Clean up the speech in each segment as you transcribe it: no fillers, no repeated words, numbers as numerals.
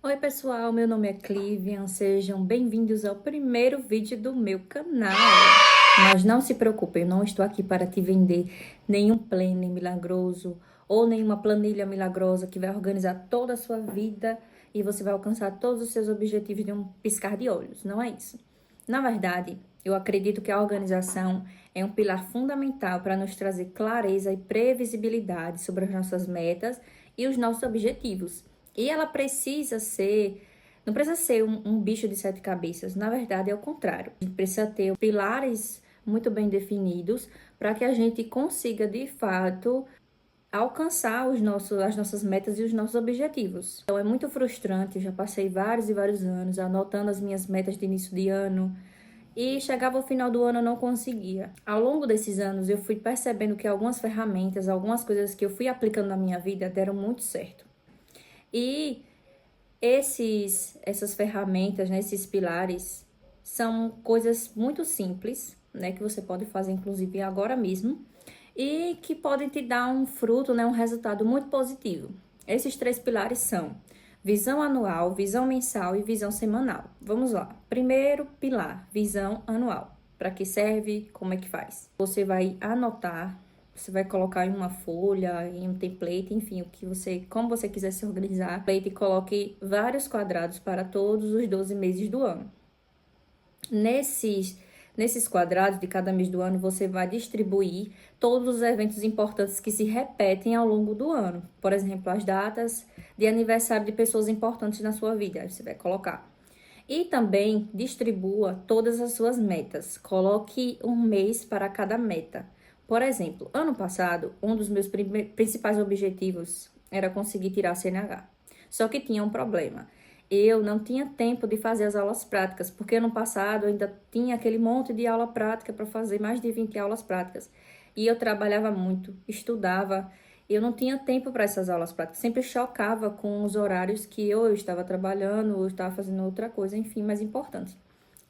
Oi pessoal, meu nome é Clivian, sejam bem-vindos ao primeiro vídeo do meu canal. Mas não se preocupem, eu não estou aqui para te vender nenhum planner milagroso ou nenhuma planilha milagrosa que vai organizar toda a sua vida e você vai alcançar todos os seus objetivos de um piscar de olhos, não é isso. Na verdade, eu acredito que a organização é um pilar fundamental para nos trazer clareza e previsibilidade sobre as nossas metas e os nossos objetivos. E ela precisa ser, não precisa ser um bicho de sete cabeças, na verdade é o contrário. A gente precisa ter pilares muito bem definidos para que a gente consiga de fato alcançar as nossas metas e os nossos objetivos. Então é muito frustrante, eu já passei vários e vários anos anotando as minhas metas de início de ano e chegava ao final do ano eu não conseguia. Ao longo desses anos eu fui percebendo que algumas ferramentas, algumas coisas que eu fui aplicando na minha vida deram muito certo. E essas ferramentas, né, esses pilares, são coisas muito simples, né, que você pode fazer inclusive agora mesmo e que podem te dar um fruto, né, um resultado muito positivo. Esses três pilares são visão anual, visão mensal e visão semanal. Vamos lá. Primeiro pilar, visão anual. Para que serve? Como é que faz? Você vai anotar, você vai colocar em uma folha, em um template, enfim, como você quiser se organizar. E coloque vários quadrados para todos os 12 meses do ano. Nesses quadrados de cada mês do ano, você vai distribuir todos os eventos importantes que se repetem ao longo do ano. Por exemplo, as datas de aniversário de pessoas importantes na sua vida. Aí você vai colocar. E também distribua todas as suas metas. Coloque um mês para cada meta. Por exemplo, ano passado, um dos meus principais objetivos era conseguir tirar a CNH. Só que tinha um problema. Eu não tinha tempo de fazer as aulas práticas, porque ano passado ainda tinha aquele monte de aula prática para fazer, mais de 20 aulas práticas. E eu trabalhava muito, estudava, eu não tinha tempo para essas aulas práticas. Sempre chocava com os horários que ou eu estava trabalhando, ou eu estava fazendo outra coisa, enfim, mais importante.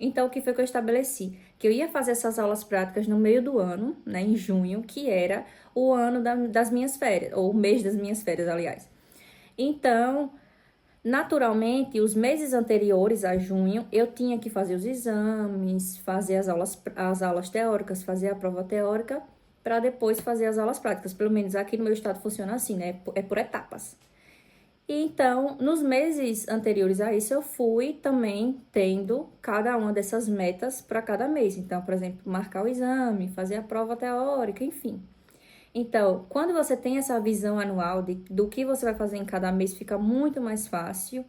Então, o que foi que eu estabeleci? Que eu ia fazer essas aulas práticas no meio do ano, né, em junho, que era o ano das minhas férias, ou o mês das minhas férias, aliás. Então, naturalmente, os meses anteriores a junho, eu tinha que fazer os exames, fazer as aulas teóricas, fazer a prova teórica, para depois fazer as aulas práticas. Pelo menos aqui no meu estado funciona assim, né? É por etapas. E então, nos meses anteriores a isso, eu fui também tendo cada uma dessas metas para cada mês. Então, por exemplo, marcar o exame, fazer a prova teórica, enfim. Então, quando você tem essa visão anual do que você vai fazer em cada mês, fica muito mais fácil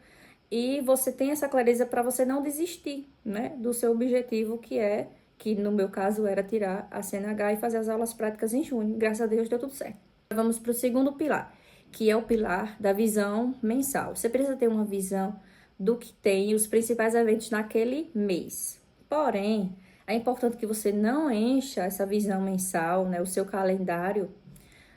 e você tem essa clareza para você não desistir, né, do seu objetivo, que no meu caso era tirar a CNH e fazer as aulas práticas em junho. Graças a Deus deu tudo certo. Vamos para o segundo pilar, que é o pilar da visão mensal. Você precisa ter uma visão do que tem os principais eventos naquele mês. Porém, é importante que você não encha essa visão mensal, né, o seu calendário,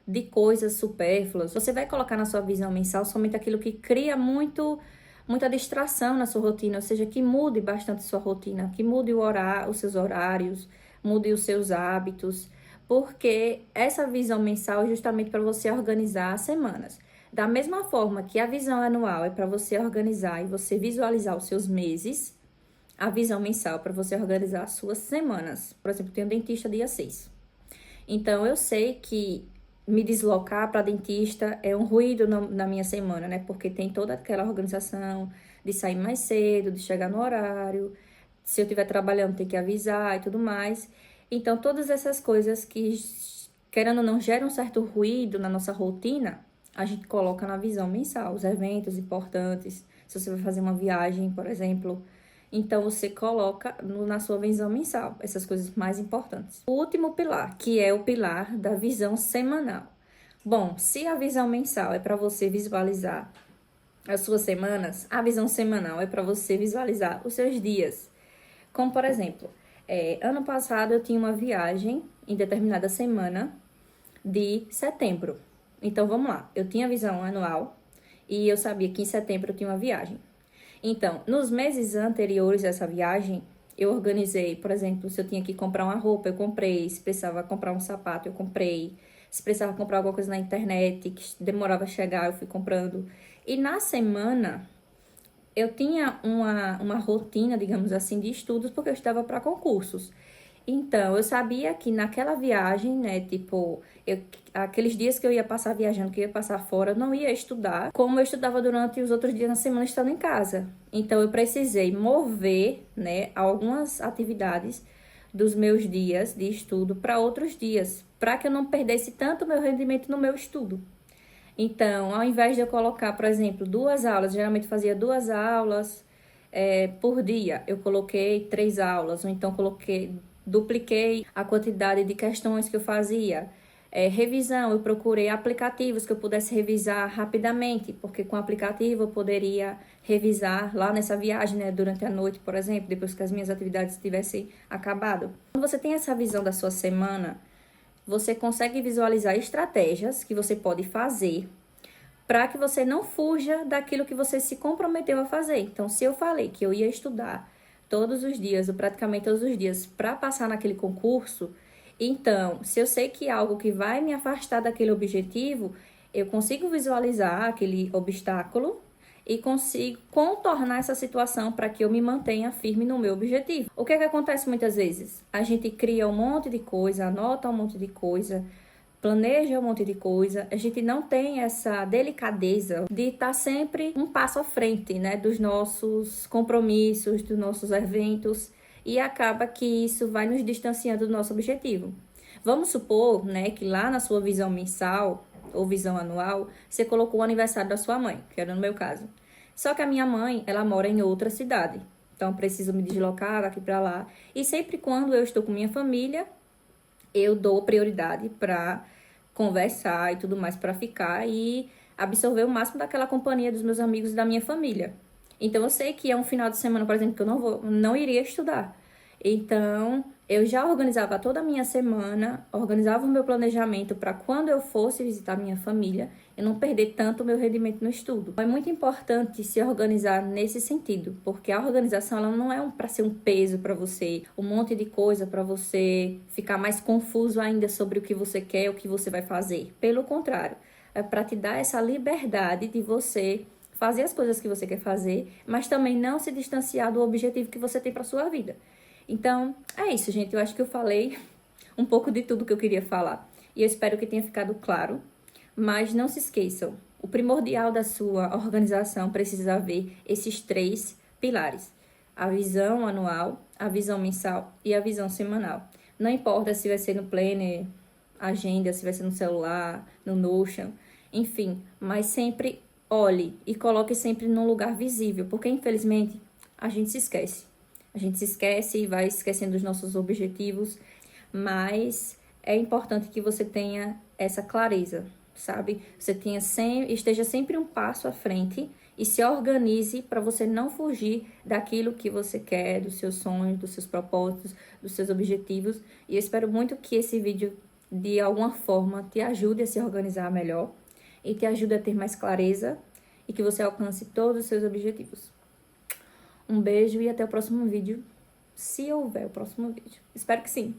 de coisas supérfluas. Você vai colocar na sua visão mensal somente aquilo que cria muita distração na sua rotina, ou seja, que mude bastante sua rotina, que mude os seus horários, mude os seus hábitos, porque essa visão mensal é justamente para você organizar as semanas. Da mesma forma que a visão anual é para você organizar e você visualizar os seus meses, a visão mensal para você organizar as suas semanas. Por exemplo, tem um dentista dia 6. Então, eu sei que me deslocar para dentista é um ruído na minha semana, né? Porque tem toda aquela organização de sair mais cedo, de chegar no horário. Se eu estiver trabalhando, tem que avisar e tudo mais. Então, todas essas coisas que, querendo ou não, geram um certo ruído na nossa rotina, a gente coloca na visão mensal, os eventos importantes. Se você vai fazer uma viagem, por exemplo, então, você coloca na sua visão mensal essas coisas mais importantes. O último pilar, que é o pilar da visão semanal. Bom, se a visão mensal é para você visualizar as suas semanas, a visão semanal é para você visualizar os seus dias. Como, por exemplo, ano passado eu tinha uma viagem em determinada semana de setembro. Então, vamos lá. Eu tinha a visão anual e eu sabia que em setembro eu tinha uma viagem. Então, nos meses anteriores a essa viagem, eu organizei, por exemplo, se eu tinha que comprar uma roupa, eu comprei, se precisava comprar um sapato, eu comprei, se precisava comprar alguma coisa na internet, que demorava a chegar, eu fui comprando. E na semana, eu tinha uma rotina, digamos assim, de estudos, porque eu estudava para concursos. Então, eu sabia que naquela viagem, né, tipo, aqueles dias que eu ia passar viajando, que eu ia passar fora, eu não ia estudar, como eu estudava durante os outros dias na semana estando em casa. Então, eu precisei mover, né, algumas atividades dos meus dias de estudo para outros dias, para que eu não perdesse tanto meu rendimento no meu estudo. Então, ao invés de eu colocar, por exemplo, 2 aulas, geralmente fazia 2 aulas por dia, eu coloquei 3 aulas, ou então dupliquei a quantidade de questões que eu fazia. Revisão, eu procurei aplicativos que eu pudesse revisar rapidamente, porque com o aplicativo eu poderia revisar lá nessa viagem, né, durante a noite, por exemplo, depois que as minhas atividades tivessem acabado. Quando você tem essa visão da sua semana, você consegue visualizar estratégias que você pode fazer para que você não fuja daquilo que você se comprometeu a fazer. Então, se eu falei que eu ia estudar todos os dias, ou praticamente todos os dias, para passar naquele concurso, então, se eu sei que é algo que vai me afastar daquele objetivo, eu consigo visualizar aquele obstáculo e consigo contornar essa situação para que eu me mantenha firme no meu objetivo. O que é que acontece muitas vezes? A gente cria um monte de coisa, anota um monte de coisa, planeja um monte de coisa, a gente não tem essa delicadeza de estar sempre um passo à frente, né, dos nossos compromissos, dos nossos eventos, e acaba que isso vai nos distanciando do nosso objetivo. Vamos supor, né, que lá na sua visão mensal ou visão anual, você colocou o aniversário da sua mãe, que era no meu caso. Só que a minha mãe, ela mora em outra cidade, então preciso me deslocar daqui para lá, e sempre quando eu estou com minha família, eu dou prioridade para conversar e tudo mais, para ficar e absorver o máximo daquela companhia dos meus amigos e da minha família. Então, eu sei que é um final de semana, por exemplo, que eu não iria estudar. Então, eu já organizava toda a minha semana, organizava o meu planejamento para quando eu fosse visitar minha família, eu não perder tanto o meu rendimento no estudo. É muito importante se organizar nesse sentido, porque a organização ela não é para ser um peso para você, um monte de coisa para você ficar mais confuso ainda sobre o que você quer, o que você vai fazer. Pelo contrário, é para te dar essa liberdade de você fazer as coisas que você quer fazer, mas também não se distanciar do objetivo que você tem para sua vida. Então, é isso, gente. Eu acho que eu falei um pouco de tudo que eu queria falar. E eu espero que tenha ficado claro. Mas não se esqueçam, o primordial da sua organização precisa haver esses 3 pilares. A visão anual, a visão mensal e a visão semanal. Não importa se vai ser no Planner, agenda, se vai ser no celular, no Notion, enfim. Mas sempre olhe e coloque sempre num lugar visível, porque infelizmente a gente se esquece. A gente se esquece e vai esquecendo dos nossos objetivos, mas é importante que você tenha essa clareza, sabe? Você esteja sempre um passo à frente e se organize para você não fugir daquilo que você quer, dos seus sonhos, dos seus propósitos, dos seus objetivos. E eu espero muito que esse vídeo, de alguma forma, te ajude a se organizar melhor e te ajude a ter mais clareza e que você alcance todos os seus objetivos. Um beijo e até o próximo vídeo, se houver o próximo vídeo. Espero que sim.